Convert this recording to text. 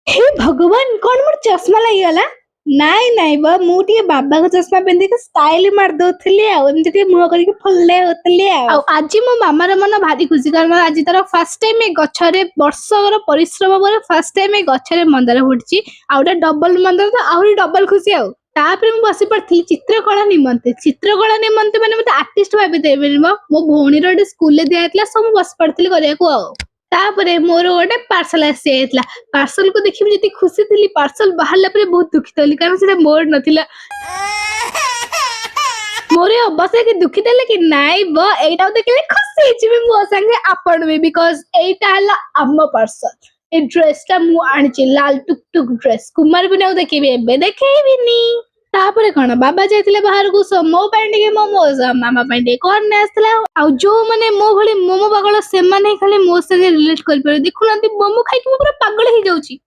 हे भगवान कौन मोर चश्मा लागिगला नाई नाई बा मु टिके बाबा को चश्मा पिंधि के स्टाइल मार दउथली आ एमति टिके मुह करके फल्ले होतली आ आज मो मामार मन भारी खुशी कारण आज तार फर्स्ट टाइम ए गछरे वर्षकर परिश्रम पर फर्स्ट टाइम ए गछरे मंदार फुटची आउटा डबल मंदार तो आहुरी डबल खुशी आ तापर मु बसी पड़थी चित्रकला निमंते माने मते आर्टिस्ट भाबे देबे मो भौणी रो स्कूल ले दियातला सब बस पड़थली करिया को आ तापरे मोर गोटे पार्सल आसी जाइतला पार्सल को देखि जति खुशी थिली पार्सल बाहरला परे बहुत दुखित होली कारण सेटा मोर नथिला मोरे अवश्य के दुखित हले कि नाइ ब एटा देखले खुशी हिचिबे मो संगे आपण में बिकॉज़ एटा हला आम पार्सल ए ड्रेस ता मु आनिछि लाल टुक टुक ड्रेस कुमार बिना देखिबे एबे देखैबिनी तापरे कण बाबा जाइतिले बाहर को सो मो पैंडी मोमोज मामा पैंडी कॉर्न आसला आ जो माने मो भली मोमो पागल से माने खाली मो संगे रिलेट कर पर देखुनांती मोमो खाइ के पूरा पागल ही जाउची।